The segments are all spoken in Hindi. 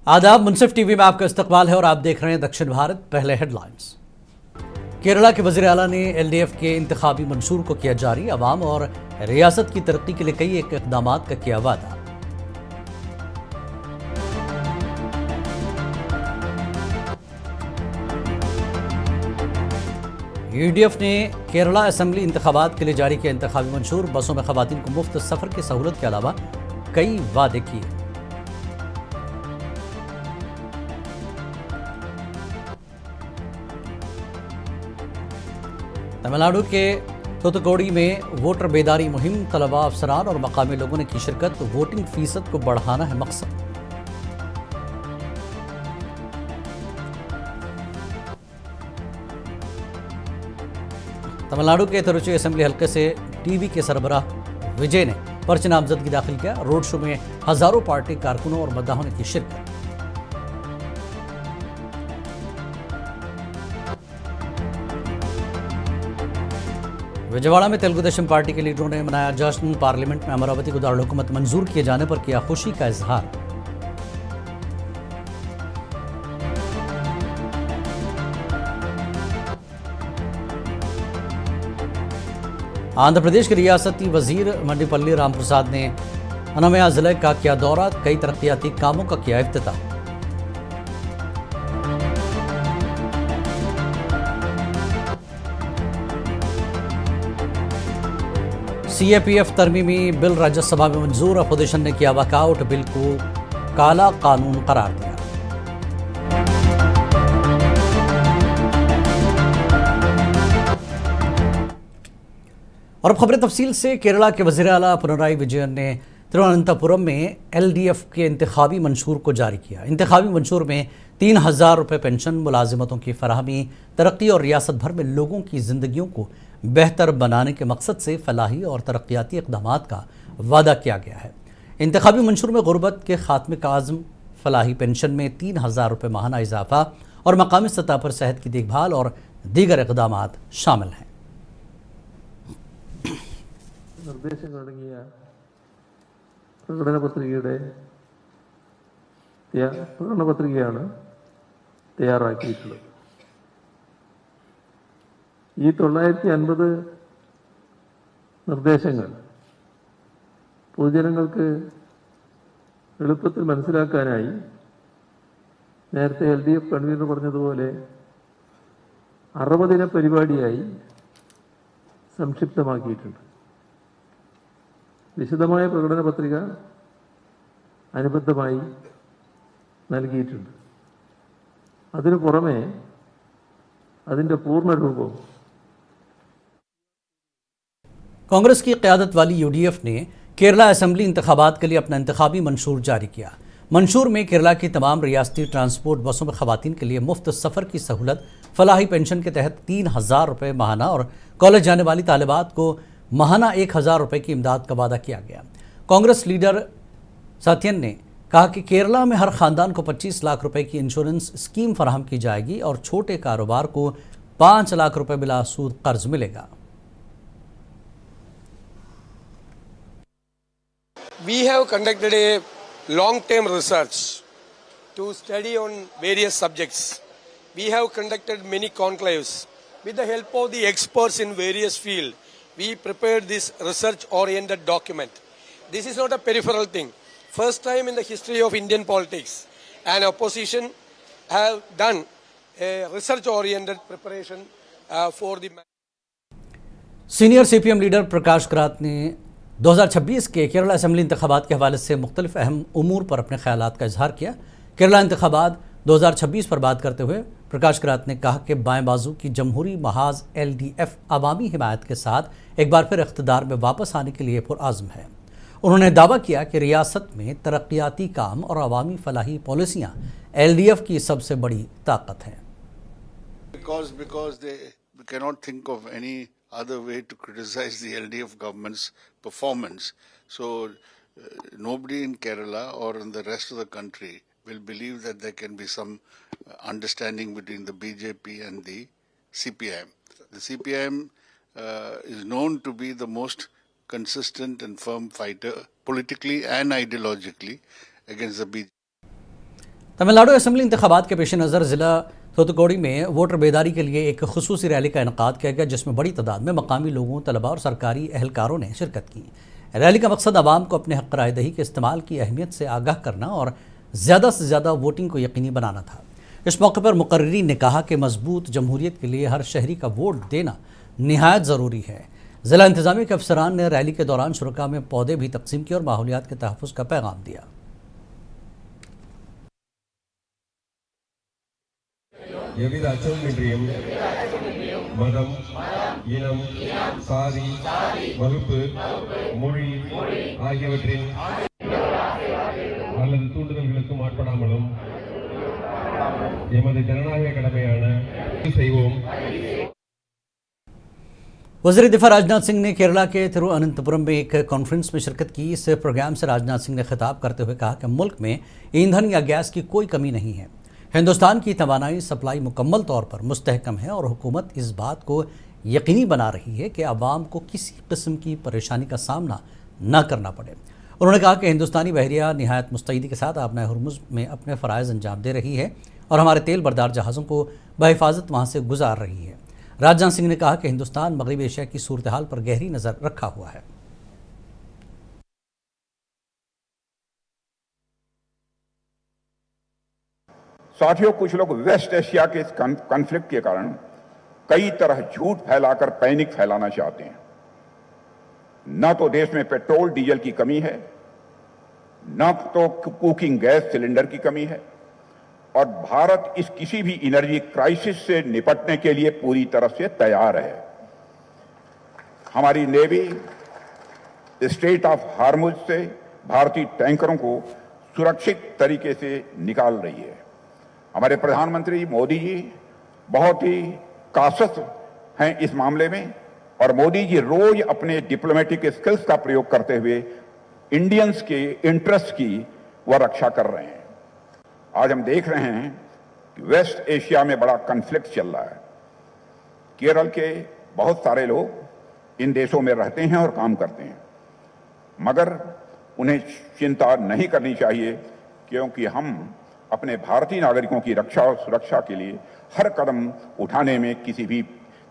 आदाब, मुनसिफ टीवी में आपका इस्तकबाल है और आप देख रहे हैं दक्षिण भारत। पहले हेडलाइंस। केरला के वज़ीर आला ने एलडीएफ के इंतखाबी मंशूर को किया जारी। अवाम और रियासत की तरक्की के लिए कई इकदाम का किया वादा। यूडीएफ ने केरला असेंबली इंतखाबात के लिए जारी किया इंतखाबी मंशूर। बसों में खवातीन को मुफ्त सफर की सहूलत के अलावा कई वादे किए। तमिलनाडु के थूथुकुडी में वोटर बेदारी मुहिम, तलबा, अफसरान और मकामी लोगों ने की शिरकत। वोटिंग फीसद को बढ़ाना है मकसद। तमिलनाडु के तिरुचि असेंबली हल्के से टीवी के सरबराह विजय ने पर्चे नामजदगी दाखिल किया। रोड शो में हजारों पार्टी कारकुनों और मद्दाहों ने की शिरकत। विजयवाड़ा में तेलुगु देशम पार्टी के लीडरों ने मनाया जश्न। पार्लियामेंट में अमरावती को दारुल-हुकूमत मंजूर किए जाने पर किया खुशी का इजहार। आंध्र प्रदेश के रियासती वजीर मंडीपल्ली रामप्रसाद ने अनामया जिले का किया दौरा। कई तरक्याती कामों का किया इफ्तिताह। सीएपीएफ तरमीमी बिल राज्यसभा में मंजूर। अपोजिशन ने किया वॉकआउट। बिल को काला कानून करार दिया। और अब खबरें तफसील से। केरला के वज़ीर आला पिनराई विजयन ने तिरुवनंतपुरम में एलडीएफ के इंतखाबी मंशूर को जारी किया। इंतखाबी मंशूर में 3000 रुपये पेंशन, मुलाजिमतों की फराहमी, तरक्की और रियासत भर में लोगों की जिंदगियों को बेहतर बनाने के मकसद से फलाही और तरक्याती इक़दाम का वादा किया गया है। इंतखाबी मंशूर में गुर्बत के खात्मे का आज़म, फलाही पेंशन में 3000 रुपये माहाना इजाफा और मकामी सतह पर सेहत की देखभाल और दीगर इक़दाम शामिल हैं। നിർദ്ദേശങ്ങളടങ്ങിയ പ്രകടനപത്രികയാണ് തയ്യാറാക്കിയിട്ടുള്ളത്. ഈ 950 നിർദ്ദേശങ്ങൾ പൊതുജനങ്ങൾക്ക് എളുപ്പത്തിൽ മനസ്സിലാക്കാനായി നേരത്തെ എൽഡിഎഫ് കൺവീനർ പറഞ്ഞതുപോലെ 60 പരിപാടിയായി സംക്ഷിപ്തമാക്കിയിട്ടുണ്ട്. വിശദമായ പ്രകടന പത്രിക അനുബന്ധമായി നൽകിയിട്ടുണ്ട്. അതിനു പുറമെ അതിൻ്റെ പൂർണ്ണരൂപം कांग्रेस की क़यादत वाली यूडीएफ ने केरला असेंबली इंतखाबात के लिए अपना इंतखाबी मंशूर जारी किया। मंशूर में केरला की तमाम रियासती ट्रांसपोर्ट बसों में खवातीन के लिए मुफ्त सफ़र की सहूलत, फलाही पेंशन के तहत 3000 रुपये माहाना और कॉलेज जाने वाली तालिबात को माहाना 1000 रुपये की इमदाद का वादा किया गया। कांग्रेस लीडर साथियन ने कहा कि केरला में हर ख़ानदान को 25 लाख रुपए की इंश्योरेंस स्कीम फराहम की जाएगी और छोटे कारोबार को 5 लाख रुपए बिला सूद कर्ज मिलेगा। We have conducted a long-term research to study on various subjects. We have conducted many conclaves. With the help of the experts in various fields, we prepared this research-oriented document. This is not a peripheral thing. First time in the history of Indian politics, an opposition have done a research-oriented preparation for the... senior CPM leader Prakash Karat ने 2026 के केरला असेंबली इंतखाबात के हवाले से मुख्तलिफ अहम उमूर पर अपने ख्यालात का इजहार किया। केरला इंतखाबात 2026 पर बात करते हुए प्रकाश करात ने कहा कि बाएं बाजू की जमहूरी महाज एलडीएफ अवामी हिमायत के साथ एक बार फिर इख्तिदार में वापस आने के लिए पुरआज़्म है। उन्होंने दावा किया कि रियासत में तरक्याती काम और अवामी फलाही पॉलिसियाँ एलडीएफ की सबसे बड़ी ताकत हैं। Because they cannot think of any other way to criticize the LDF government's performance. So nobody in Kerala or in the rest of the country will believe that there can be some understanding between the BJP and the CPIM. The CPIM is known to be the most consistent and firm fighter politically and ideologically against the BJP. Tamil Nadu assembly इंतखाबात के पेश नज़र ज़िला थूथुकुडी में वोटर बेदारी के लिए एक खुसूसी रैली का इनेकाद किया गया, जिसमें बड़ी तादाद में मकामी लोगों, तलबा और सरकारी एहलकारों ने शिरकत की। रैली का मकसद आवाम को अपने हक़ राय दही के इस्तेमाल की अहमियत से आगाह करना और ज़्यादा से ज़्यादा वोटिंग को यकीनी बनाना था। इस मौके पर मुकर्रिरीन ने कहा कि मजबूत जमहूरियत के लिए हर शहरी का वोट देना निहायत ज़रूरी है। ज़िला इंतज़ामिया के अफसरान ने रैली के दौरान शुरका में पौधे भी तकसीम किए और माहौलियात के तहफ़्फ़ुज़ का पैगाम दिया। எவ்வித அச்சமின்றியும் மதம், இனம், சாதி, வகுப்பு, மொழி ஆகியவற்றின் அல்லது தூண்டுதல்களுக்கும் ஆட்படாமலும் எமது ஜனநாயக கடமையான செய்வோம்। वज़ीर दिफा राजनाथ सिंह ने केरला के तिरुअनंतपुरम में एक कॉन्फ्रेंस में शिरकत की। इस प्रोग्राम से राजनाथ सिंह ने खिताब करते हुए कहा कि मुल्क में ईंधन या गैस की कोई कमी नहीं है। हिंदुस्तान की तवानाई सप्लाई मुकम्मल तौर पर मुस्तहकम है और हुकूमत इस बात को यकीनी बना रही है कि आवाम को किसी किस्म की परेशानी का सामना न करना पड़े। उन्होंने कहा कि हिंदुस्तानी बहरिया निहायत मुस्तैदी के साथ आबनाए हुर्मुज़ में अपने फ़राइज़ अंजाम दे रही है और हमारे तेल बरदार जहाज़ों को बहिफाजत वहाँ से गुजार रही है। राजनाथ सिंह ने कहा कि हिंदुस्तान मगरबी एशिया की सूरत हाल पर गहरी नज़र रखा हुआ है। साथियों, कुछ लोग वेस्ट एशिया के इस कॉन्फ्लिक्ट के कारण कई तरह झूठ फैलाकर पैनिक फैलाना चाहते हैं। न तो देश में पेट्रोल डीजल की कमी है, न तो कुकिंग गैस सिलेंडर की कमी है, और भारत इस किसी भी एनर्जी क्राइसिस से निपटने के लिए पूरी तरह से तैयार है। हमारी नेवी स्ट्रेट ऑफ हार्मुज से भारतीय टैंकरों को सुरक्षित तरीके से निकाल रही है। हमारे प्रधानमंत्री मोदी जी बहुत ही कासस हैं इस मामले में, और मोदी जी रोज अपने डिप्लोमेटिक स्किल्स का प्रयोग करते हुए इंडियंस के इंटरेस्ट की वह रक्षा कर रहे हैं। आज हम देख रहे हैं कि वेस्ट एशिया में बड़ा कॉन्फ्लिक्ट चल रहा है। केरल के बहुत सारे लोग इन देशों में रहते हैं और काम करते हैं, मगर उन्हें चिंता नहीं करनी चाहिए, क्योंकि हम अपने भारतीय नागरिकों की रक्षा और सुरक्षा के लिए हर कदम उठाने में किसी भी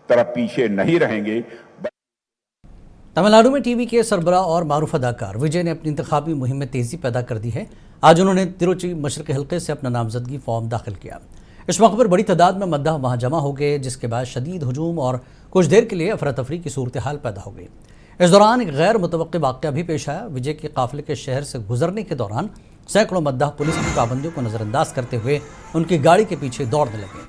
तरह पीछे नहीं रहेंगे। तमिलनाडु में टीवी के सरबराह और मारूफ अदाकार विजय ने अपनी इंतखाबी मुहिम में तेज़ी पैदा कर दी है। आज उन्होंने तिरुचि मशरक़ी हल्के से अपना नामजदगी फॉर्म दाखिल किया। इस मौके पर बड़ी तादाद में मद्दाह वहाँ जमा हो गए, जिसके बाद शदीद हुजूम और कुछ देर के लिए अफरा तफरी की सूरत हाल पैदा हो गई। इस दौरान एक गैर मुतवक्किल वाक़या भी पेश आया। विजय के काफ़िले के शहर से गुजरने के दौरान सैकड़ों मद्दाह पुलिस की पाबंदियों को नज़रअंदाज करते हुए उनकी गाड़ी के पीछे दौड़ने लगे।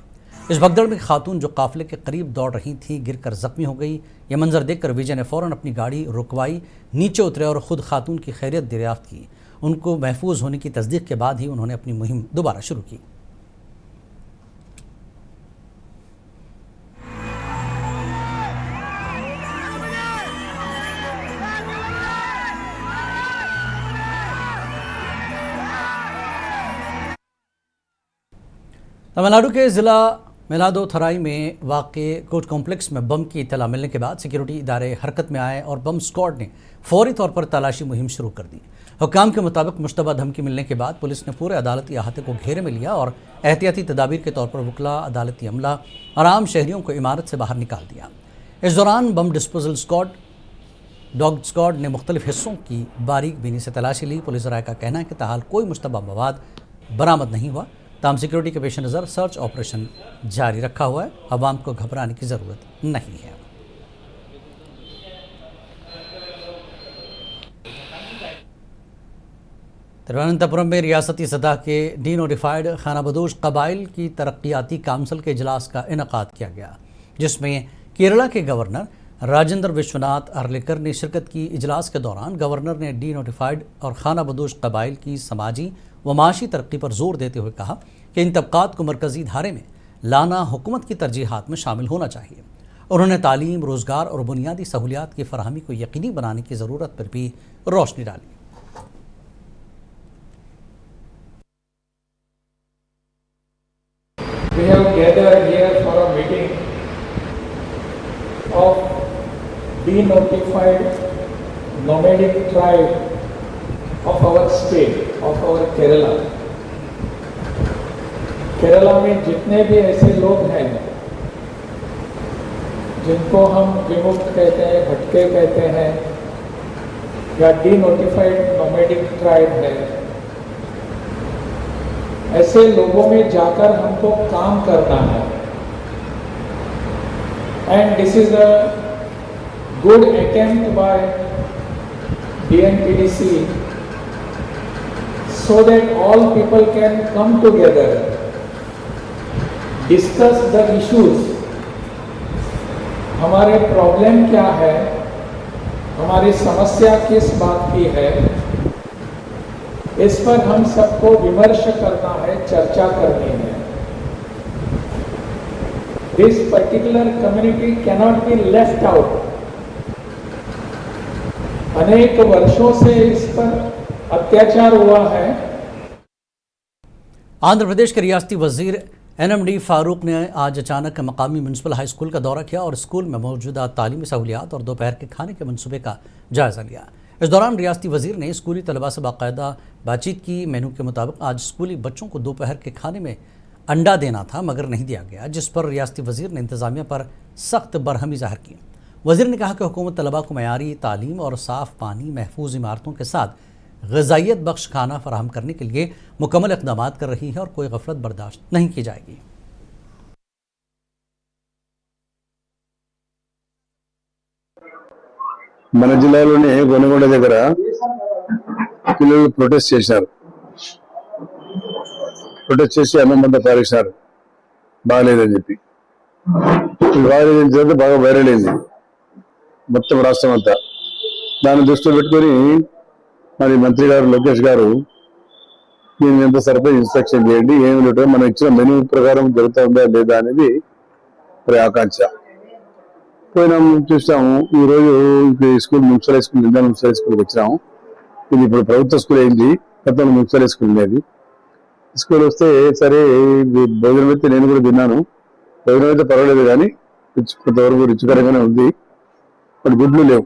इस भगदड़ में खातून जो काफ़िले के करीब दौड़ रही थी गिरकर ज़ख्मी हो गई। यह मंजर देखकर विजय ने फ़ौरन अपनी गाड़ी रुकवाई, नीचे उतरे और ख़ुद खातून की खैरियत दरियाफ्त की। उनको महफूज होने की तस्दीक के बाद ही उन्होंने अपनी मुहिम दोबारा शुरू की। तमिलनाडु के ज़िला मेलादोथराई में वाक़ कोर्ट कॉम्प्लेक्स में बम की इत्तला मिलने के बाद सिक्योरिटी इदारे हरकत में आए और बम स्क्वाड ने फौरी तौर पर तलाशी मुहिम शुरू कर दी। हुक्काम के मुताबिक मुश्तबा धमकी मिलने के बाद पुलिस ने पूरे अदालती अहाते को घेरे में लिया और एहतियाती तदाबीर के तौर पर वकला, अदालती अमला और आम शहरियों को इमारत से बाहर निकाल दिया। इस दौरान bomb disposal squad, dog squad ने मुख्तलिफ हिस्सों की बारीक बीनी से तलाशी ली। पुलिस राय का कहना है कि ताहाल कोई मुश्तबा मवाद बरामद नहीं हुआ। ताम सिक्योरिटी के पेश नज़र सर्च ऑपरेशन जारी रखा हुआ है। अवाम को घबराने की ज़रूरत नहीं है। तिरुवनंतपुरम में रियासती सतह के डीनोटिफाइड खानाबदोश कबाइल की तरक्याती काउंसिल के इजलास का इनेकाद किया गया, जिसमें केरला के गवर्नर राजेंद्र विश्वनाथ अर्लेकर ने शिरकत की। इजलास के दौरान गवर्नर ने डीनोटिफाइड और खानाबदोश कबाइल की समाजी व माशी तरक्की पर जोर देते हुए कहा कि इन तबकात को मरकज़ी धारे में लाना हुकूमत की तरजीहात में शामिल होना चाहिए। उन्होंने तालीम, रोज़गार और बुनियादी सहूलियात की फराहमी को यकीनी बनाने की ज़रूरत पर भी रोशनी डाली। We have gathered here for a meeting of denotified nomadic tribe of our state, of our Kerala. Kerala में जितने भी ऐसे लोग हैं जिनको हम विमुक्त कहते हैं, भटके कहते हैं या डीनोटिफाइड नोमैडिक ट्राइब है, ऐसे लोगों में जाकर हमको काम करना है। And this is a good attempt bye DNPDC so that all people can come together, discuss the issues, हमारे प्रॉब्लम क्या है, हमारी समस्या किस बात की है, इस पर हम सबको विमर्श करना है, चर्चा करनी है। This particular community cannot be left out. अनेक वर्षों से इस पर अत्याचार हुआ है। आंध्र प्रदेश के रियासती वजीर NMD फारूक ने आज अचानक मकामी म्यूनसिपल हाई स्कूल का दौरा किया और स्कूल में मौजूदा तालीमी सहूलियात और दोपहर के खाने के मनसूबे का जायज़ा लिया। इस दौरान रियासती वजीर ने स्कूली तलबा से बाकायदा बातचीत की। मेनू के मुताबिक आज स्कूली बच्चों को दोपहर के खाने में अंडा देना था मगर नहीं दिया गया, जिस पर रियासती वजीर ने इंतज़ामिया पर सख्त बरहमी जाहिर की। वज़ीर ने कहा कि हुकूमत तलबा को मयारी तालीम और साफ़ पानी, महफूज इमारतों के साथ ग़िज़ाइयत बख्श खाना फराहम करने के लिए मुकम्मल इक़दाम कर रही है और कोई गफलत बर्दाश्त नहीं की जाएगी। మన జిల్లాలోనే గొనగొండ దగ్గర పిల్లలు ప్రొటెస్ట్ చేశారు. ప్రొటెస్ట్ చేసి అన్నం అంతా పారేశారు బాగలేదని చెప్పి. బాగలేదని చెప్పి బాగా వైరల్ అయింది మొత్తం రాష్ట్రం అంతా. దాన్ని దృష్టిలో పెట్టుకొని మరి మంత్రి గారు లోకేష్ గారు దీన్ని ఎంత సరిపోయి ఇన్స్ట్రక్షన్ చేయండి, ఏమి లేటో మనం ఇచ్చిన మెనూ ప్రకారం జరుగుతుందా లేదా అనేది మరి ఆకాంక్ష. పోయినాం చూసాము. ఈ రోజు స్కూల్ మున్సిపల్ హై స్కూల్ నిండా మున్సిపల్ హై స్కూల్కి వచ్చినాము. ఇది ఇప్పుడు ప్రభుత్వ స్కూల్ అయింది, గతంలో మున్సిపల్ హై స్కూల్ ఉండేది. స్కూల్ వస్తే సరే భోజనం అయితే నేను కూడా తిన్నాను. భోజనం అయితే పర్వాలేదు కానీ కొంతవరకు రుచికరంగానే ఉంది. బట్ గుడ్లు లేవు.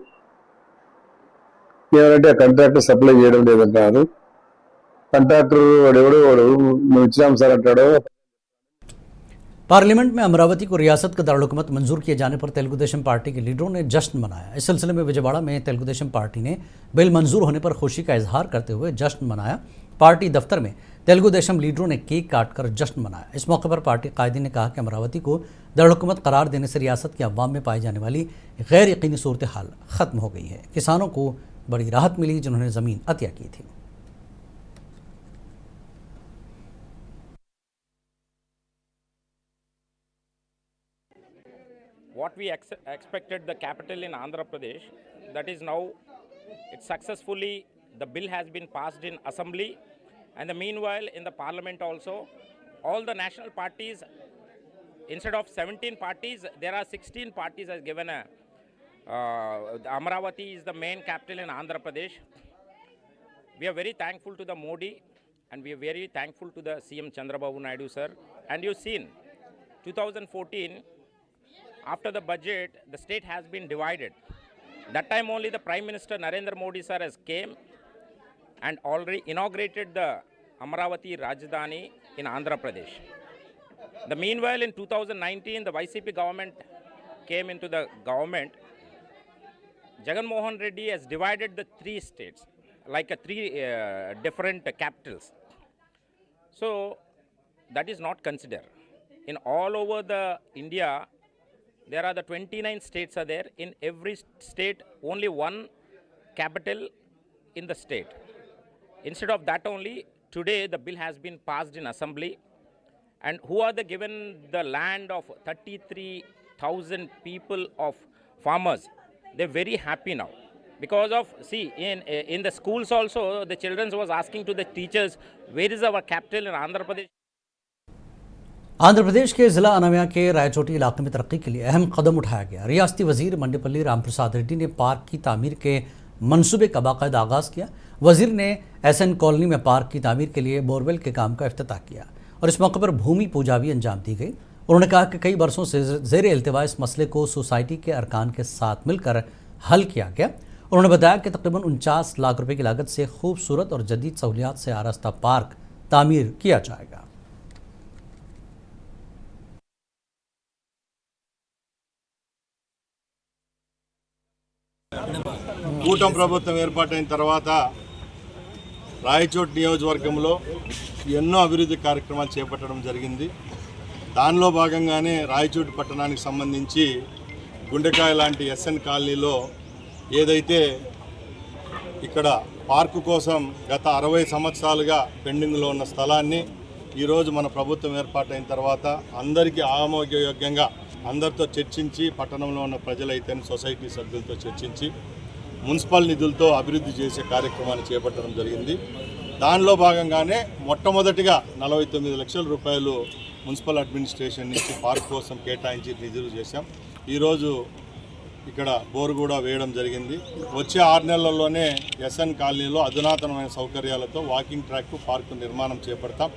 ఏమంటే ఆ కాంట్రాక్టర్ సప్లై చేయడం లేదంటారు. కాంట్రాక్టర్ వాడు మేము ఇచ్చినాం సార్ అంటాడు. पार्लियामेंट में अमरावती को रियासत का दारुल-हुकूमत मंजूर किए जाने पर तेलुगु देशम पार्टी के लीडरों ने जश्न मनाया। इस सिलसिले में विजयवाड़ा में तेलुगु देशम पार्टी ने बिल मंजूर होने पर खुशी का इजहार करते हुए जश्न मनाया। पार्टी दफ्तर में तेलुगु देशम लीडरों ने केक काटकर जश्न मनाया। इस मौके पर पार्टी कायदीन ने कहा कि अमरावती को दारुल-हुकूमत करार देने से रियासत के अवाम में पाई जाने वाली गैर यकीनी सूरत हाल ख़त्म हो गई है। किसानों को बड़ी राहत मिली जिन्होंने ज़मीन अतिया की थी। What we expected the capital in Andhra Pradesh, that is now it successfully, the bill has been passed in assembly, and the meanwhile in the parliament also all the national parties, instead of 17 parties there are 16 parties has given a Amravati is the main capital in Andhra Pradesh. We are very thankful to the Modi and we are very thankful to the CM Chandrababu Naidu sir. And you've seen 2014 after the budget, the state has been divided. That time only the Prime Minister Narendra Modi sir has came and already inaugurated the Amravati Rajdhani in Andhra Pradesh. The meanwhile in 2019 the YCP government came into the government. Jagan Mohan Reddy has divided the three states like a three different capitals. So that is not considered. In all over the India there are the 29 states are there. In every state only one capital in the state. Instead of that only, today the bill has been passed in assembly. And who are the given the land of 33,000 people of farmers? They're very happy now. Because of, see, in the schools also, the children was asking to the teachers, where is our capital in Andhra Pradesh? Andhra Pradesh के ज़िला अनामिया के रायचोटी इलाके में तरक्की के लिए अहम कदम उठाया गया। रियासती वजीर मंडेपल्ली रामप्रसाद रेड्डी ने पार्क की तामीर के मंसूबे का बाकायदा आगाज़ किया। वजीर ने SN कॉलोनी में पार्क की तामीर के लिए बोरवेल के काम का इफ्तिताह किया और इस मौके पर भूमि पूजा भी अंजाम दी गई। उन्होंने कहा कि कई वर्षों से ज़ेर इल्तिवा इस मसले को सोसाइटी के अरकान के साथ मिलकर हल किया गया। उन्होंने बताया कि तकरीबन 49 लाख रुपए की लागत से खूबसूरत और जदीद सहूलियात से आरास्ता पार्क तामीर किया जाएगा। కూటమి ప్రభుత్వం ఏర్పాటైన తర్వాత రాయచోటి నియోజకవర్గంలో ఎన్నో అభివృద్ధి కార్యక్రమాలు చేపట్టడం జరిగింది. దానిలో భాగంగానే రాయచోటి పట్టణానికి సంబంధించి గుండెకాయ లాంటి ఎస్ఎన్ కాలనీలో ఏదైతే ఇక్కడ పార్కు కోసం గత 60 సంవత్సరాలుగా పెండింగ్లో ఉన్న స్థలాన్ని ఈరోజు మన ప్రభుత్వం ఏర్పాటైన తర్వాత అందరికీ ఆమోదయోగ్యంగా అందరితో చర్చించి పట్టణంలో ఉన్న ప్రజలైతేనే సొసైటీ సభ్యులతో చర్చించి మున్సిపల్ నిధులతో అభివృద్ధి చేసే కార్యక్రమాన్ని చేపట్టడం జరిగింది. దానిలో భాగంగానే మొట్టమొదటిగా 49 లక్షల రూపాయలు మున్సిపల్ అడ్మినిస్ట్రేషన్ నుంచి పార్క్ కోసం కేటాయించి రిజర్వ్ చేశాం. ఈరోజు ఇక్కడ బోరు కూడా వేయడం జరిగింది. వచ్చే 6 నెలల్లోనే ఎస్ఎన్ కాలనీలో అధునాతనమైన సౌకర్యాలతో వాకింగ్ ట్రాక్ పార్కు నిర్మాణం చేపడతాం.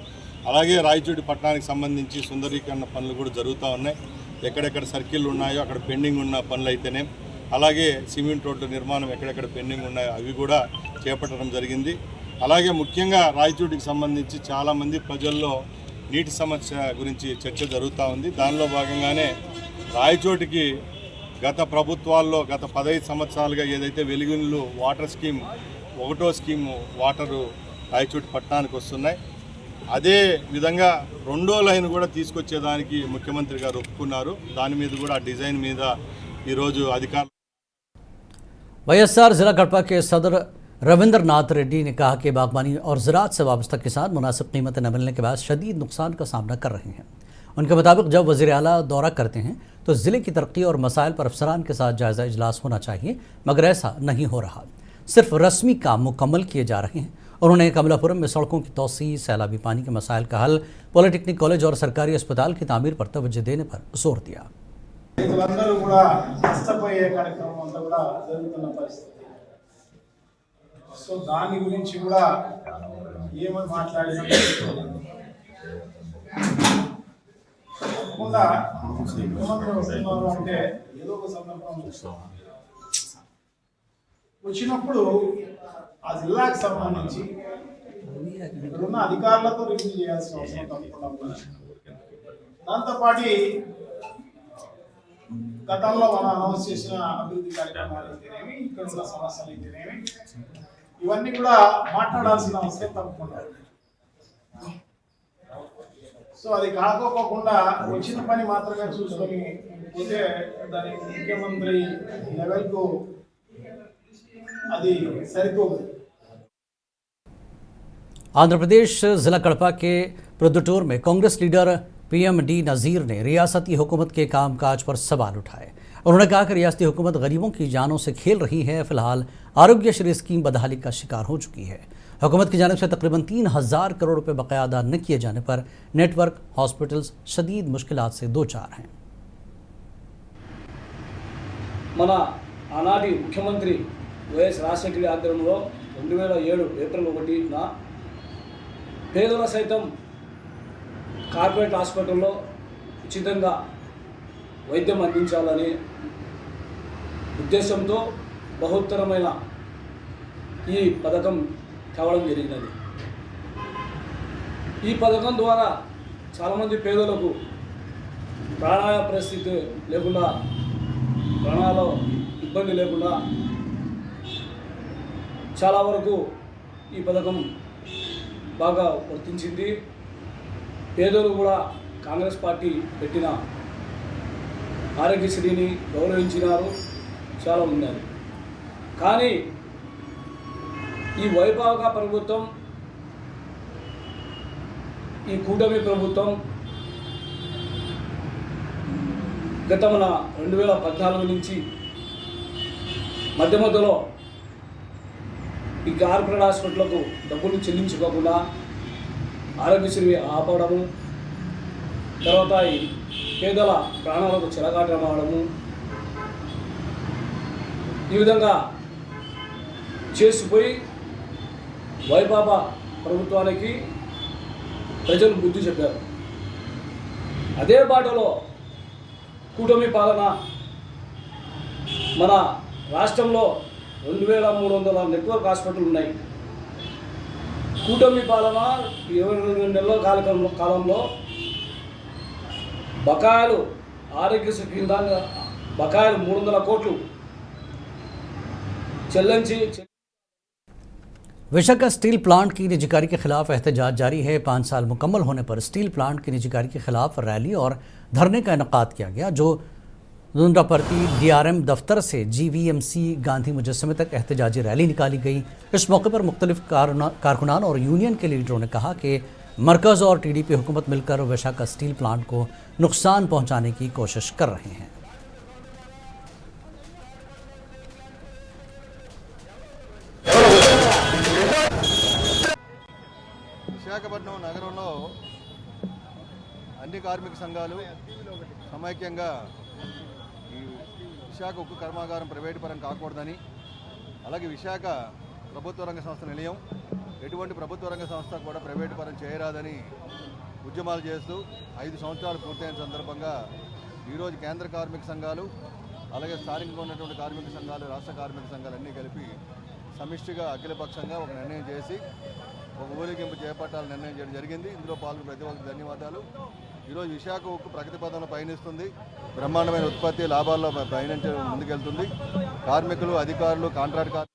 అలాగే రాయచోటి పట్టణానికి సంబంధించి సుందరీకరణ పనులు కూడా జరుగుతూ ఉన్నాయి. ఎక్కడెక్కడ సర్కిల్ ఉన్నాయో అక్కడ పెండింగ్ ఉన్న పనులు అయితేనే, అలాగే సిమెంట్ రోడ్ల నిర్మాణం ఎక్కడెక్కడ పెండింగ్ ఉన్నాయో అవి కూడా చేపట్టడం జరిగింది. అలాగే ముఖ్యంగా రాయచోటికి సంబంధించి చాలామంది ప్రజల్లో నీటి సమస్య గురించి చర్చ జరుగుతూ ఉంది. దానిలో భాగంగానే రాయచోటికి గత ప్రభుత్వాల్లో గత 15 సంవత్సరాలుగా ఏదైతే వెలుగులు వాటర్ స్కీమ్ 1వ స్కీము వాటరు రాయచోటి పట్టణానికి వస్తున్నాయి. అదే విధంగా 2వ లైన్ కూడా తీసుకొచ్చేదానికి ముఖ్యమంత్రి గారు ఒప్పుకున్నారు. దాని మీద కూడా డిజైన్ మీద ఈరోజు అధికారులు वाईएसआर जिला कड़पा के सदर रविंद्र नाथ रेड्डी ने कहा कि बागबानी और ज़राअत से वाबस्ता किसान मुनासिब कीमतें न मिलने के बाद शदीद नुकसान का सामना कर रहे हैं। उनके मुताबिक जब वज़ीर आला दौरा करते हैं तो ज़िले की तरक्की और मसाइल पर अफसरान के साथ जायज़ा इजलास होना चाहिए, मगर ऐसा नहीं हो रहा। सिर्फ रस्मी काम मुकम्मल किए जा रहे हैं। उन्होंने कमलापुरम में सड़कों की तोसी, सैलाबी पानी के मसाइल का हल, पॉलिटेक्निक कॉलेज और सरकारी अस्पताल की तामीर पर तवज्जो देने पर जोर दिया। రైతులందరూ కూడా నష్టపోయే కార్యక్రమం అంతా కూడా జరుగుతున్న పరిస్థితి. సో దాని గురించి కూడా ఏమని మాట్లాడినప్పుడు తప్పకుండా ముఖ్యమంత్రి వస్తున్నారు అంటే ఏదో ఒక సందర్భం వచ్చినప్పుడు ఆ జిల్లాకు సంబంధించి ఇక్కడున్న అధికారులతో రివ్యూ చేయాల్సిన అవసరం తప్పకుండా ఉంది. దాంతోపాటు గతంలో మనం అనౌన్స్ చేసిన అభివృద్ధి కార్యక్రమాలు అయితేనేమి, ఇక్కడ ఉన్న సమస్యలు అయితేనేమి, ఇవన్నీ కూడా మాట్లాడాల్సిన అవసరం తప్పకుండా. సో అది కాకపోకుండా వచ్చిన పని మాత్రమే చూసుకొని పోతే దానికి ముఖ్యమంత్రి లెవెల్కు అది సరిపోదు. आंध्र प्रदेश जिला कड़पा के प्रोद्दटूर में कांग्रेस लीडर पीएमडी नज़ीर ने रियासती हुकूमत के कामकाज पर सवाल उठाए। उन्होंने कहा कि रियासती हुकूमत गरीबों की जानों से खेल रही है। फिलहाल आरोग्यश्री स्कीम बदहाली का शिकार हो चुकी है। हुकूमत की जानिब से तकरीबन 3000 करोड़ रुपए बकाया अदा न किए जाने पर नेटवर्क हॉस्पिटल्स शदीद मुश्किलात से दो चार हैं। మన ఆనాటి ముఖ్యమంత్రి వైఎస్ రాజశేఖర్ ఆధ్వర్యంలో 2007 ఏప్రిల్ 1న పేదల సైతం కార్పొరేట్ హాస్పిటల్లో ఉచితంగా వైద్యం అందించాలనే ఉద్దేశంతో బహుత్తరమైన ఈ పథకం తేవడం జరిగినది. ఈ పథకం ద్వారా చాలామంది పేదలకు ప్రాణాయ పరిస్థితి లేకుండా, ప్రాణాలలో ఇబ్బంది లేకుండా చాలా వరకు ఈ పథకం బాగా వర్తించింది. పేదలు కూడా కాంగ్రెస్ పార్టీ పెట్టిన ఆరోగ్యశ్రీని గౌరవించినారు, చాలా ఉన్నారు. కానీ ఈ వైభాగ ప్రభుత్వం, ఈ కూటమి ప్రభుత్వం గతమున 2014 నుంచి మధ్యలో ఈ కార్పొరేట్ హాస్పిటల్కు డబ్బులు చెల్లించుకోకుండా ఆరోగ్యశ్రీ ఆపడము, తర్వాత ఈ పేదల ప్రాణాలకు చెలగాటం రావడము, ఈ విధంగా చేసిపోయి వైబాబా ప్రభుత్వానికి ప్రజలు బుద్ధి చెప్పారు. అదే బాటలో కూటమి పాలన మన రాష్ట్రంలో 2300 నెట్వర్క్ హాస్పిటల్ ఉన్నాయి. కూటమి పాలన 22 నెలల కాలంలో బకాయిలు ఆరోగ్యశ్రీ కింద బకాయిలు 300 కోట్లు చెల్లించి विशाखा स्टील प्लांट की निजीकारी के खिलाफ एहतजाज जारी है। 5 साल मुकम्मल होने पर स्टील प्लांट की निजीकारी के खिलाफ रैली और धरने का इनकाद किया गया, जो दुंडापर्ती DRM दफ्तर से GVMC गांधी मुजस्समे तक एहतजाजी रैली निकाली गई। इस मौके पर मुख्तलिफ कारकुनान और यूनियन के लीडरों ने कहा कि मरकज़ और TDP हुकूमत मिलकर विशाखा स्टील प्लांट को नुकसान पहुँचाने की कोशिश कर रहे हैं। విశాఖపట్నం నగరంలో అన్ని కార్మిక సంఘాలు సమైక్యంగా ఈ విశాఖ ఉక్కు కర్మాగారం ప్రైవేటు పరం కాకూడదని, అలాగే విశాఖ ప్రభుత్వ రంగ సంస్థ నిలయం, ఎటువంటి ప్రభుత్వ రంగ సంస్థ కూడా ప్రైవేటు పరం చేయరాదని ఉద్యమాలు చేస్తూ 5 సంవత్సరాలు పూర్తయిన సందర్భంగా ఈరోజు కేంద్ర కార్మిక సంఘాలు, అలాగే స్థానికంగా ఉన్నటువంటి కార్మిక సంఘాలు, రాష్ట్ర కార్మిక సంఘాలు అన్నీ కలిపి సమిష్టిగా అఖిలపక్షంగా ఒక నిర్ణయం చేసి ఒక ఊరేగింపు చేపట్టాలని నిర్ణయం చేయడం జరిగింది. ఇందులో పాల్గొన్న ప్రతి ఒక్కరికి ధన్యవాదాలు. ఈరోజు విశాఖ ఉక్కు ప్రగతి పథంలో పయనిస్తుంది. బ్రహ్మాండమైన ఉత్పత్తి లాభాల్లో పయనించడం ముందుకెళ్తుంది. కార్మికులు, అధికారులు, కాంట్రాక్ట్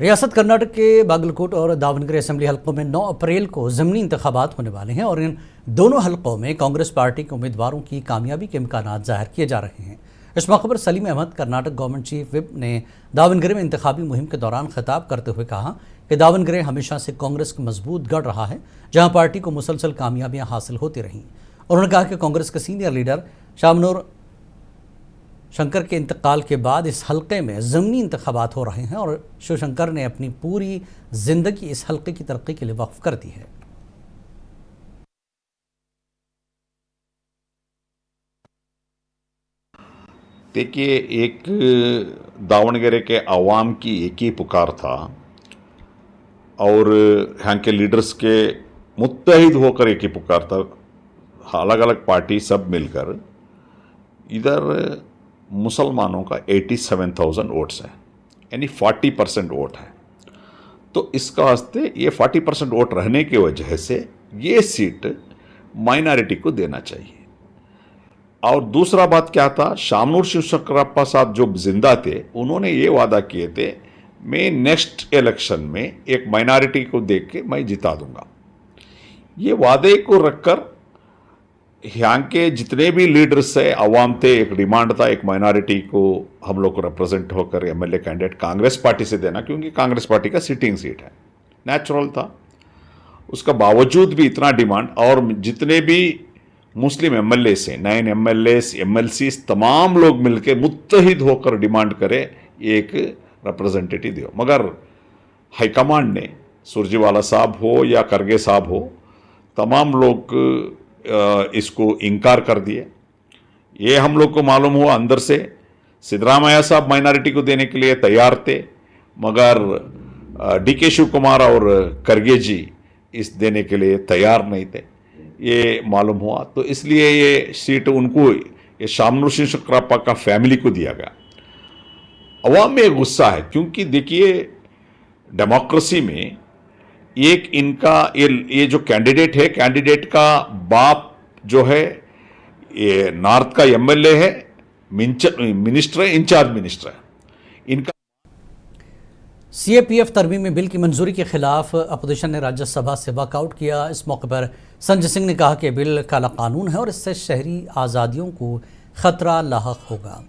रियासत कर्नाटक के बागलकोट और दावनगरी असेंबली हलकों में 9 अप्रैल को ज़मीनी इंतखाबात होने वाले हैं और इन दोनों हलकों में कांग्रेस पार्टी के उम्मीदवारों की कामयाबी के इम्कान ज़ाहिर किए जा रहे हैं। इस मौके पर Salim Ahmed Karnataka government chief whip ने दावनगरी में इंतखाबी मुहिम के दौरान खिताब करते हुए कहा कि दावनगरी हमेशा से कांग्रेस का मजबूत गढ़ रहा है, जहां पार्टी को मुसलसल कामयाबियां हासिल होती रहीं। उन्होंने कहा कि कांग्रेस के सीनियर लीडर शामनूर शंकर के इंतकाल के बाद इस हलके में ज़मीनी इंतखाबात हो रहे हैं और शिवशंकर ने अपनी पूरी ज़िंदगी इस हलके की तरक्की के लिए वक्फ कर दी है। देखिए, एक दावणगेरे के अवाम की एक ही पुकार था और यहाँ के लीडर्स के मुत्तहिद होकर एक ही पुकार था। अलग अलग पार्टी सब मिलकर इधर मुसलमानों का 87,000 वोट्स है, यानी 40% वोट है। तो इसका वास्ते ये 40% वोट रहने की वजह से ये सीट माइनॉरिटी को देना चाहिए। और दूसरा बात क्या था, शामनूर शिवशंकरप्पा साहब जो जिंदा थे, उन्होंने ये वादा किए थे मैं नेक्स्ट इलेक्शन में एक माइनॉरिटी को देख के मैं जिता दूंगा। ये वादे को रखकर यहाँ के जितने भी लीडर्स है, अवाम थे, एक डिमांड था एक माइनॉरिटी को हम लोग को रिप्रेजेंट होकर MLA कैंडिडेट कांग्रेस पार्टी से देना, क्योंकि कांग्रेस पार्टी का सिटिंग सीट है, नेचुरल था। उसका बावजूद भी इतना डिमांड, और जितने भी मुस्लिम MLA से 9 MLAs MLCs तमाम लोग मिलकर मुत्तहिद होकर डिमांड करे एक रिप्रेजेंटेटिव दो, मगर हाईकमांड ने सुरजेवाला साहब हो या करगे साहब हो, तमाम लोग इसको इनकार कर दिए। ये हम लोग को मालूम हुआ अंदर से सिद्धरामैया साहब माइनॉरिटी को देने के लिए तैयार थे, मगर DK शिव कुमार और करगे जी इस देने के लिए तैयार नहीं थे, ये मालूम हुआ। तो इसलिए ये सीट उनको, ये शामनूर शिवशंकरप्पा का फैमिली को दिया गया। अवाम में गुस्सा है, क्योंकि देखिए डेमोक्रेसी में एक इनका ये जो कैंडिडेट है, कैंडिडेट का बाप जो है ये नॉर्थ का MLA है, मिनिस्टर है, इंचार्ज मिनिस्टर है। इनका CAPF तरमीमी बिल की मंजूरी के खिलाफ अपोजिशन ने राज्यसभा से वॉकआउट किया। इस मौके पर संजय सिंह ने कहा कि बिल काला कानून है और इससे शहरी आज़ादियों को ख़तरा लाहक होगा।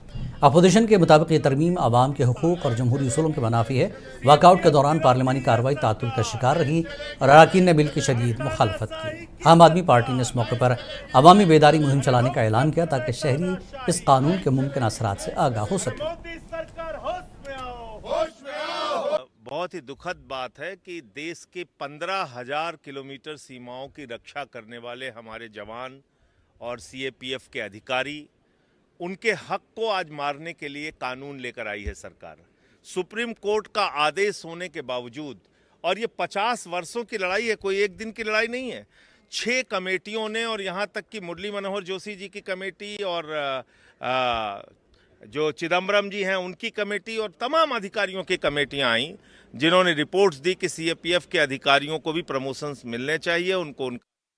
अपोजिशन के मुताबिक ये तरमीम आवाम के हुकूक और जमहूरी उसूलों के मुनाफी है। वॉकआउट के दौरान पार्लिमानी कार्रवाई तातुल का शिकार रही और अरकान ने बिल की शदीद मुखालफत की। आम आदमी पार्टी ने इस मौके पर अवामी बेदारी मुहिम चलाने का ऐलान किया ताकि शहरी इस कानून के मुमकिन असरात से आगाह हो सके। बहुत ही दुखद बात है कि देश के 15,000 किलोमीटर सीमाओं की रक्षा करने वाले हमारे जवान और CAPF के अधिकारी, उनके हक को आज मारने के लिए कानून लेकर आई है सरकार। सुप्रीम कोर्ट का आदेश होने के बावजूद, और ये 50 वर्षों की लड़ाई है, कोई एक दिन की लड़ाई नहीं है। 6 कमेटियों ने, और यहाँ तक कि मुरली मनोहर जोशी जी की कमेटी और जो चिदम्बरम जी हैं उनकी कमेटी और तमाम अधिकारियों की कमेटियां आई, जिन्होंने रिपोर्ट्स दी कि CAPF के अधिकारियों को भी प्रमोशंस मिलने चाहिए, उनको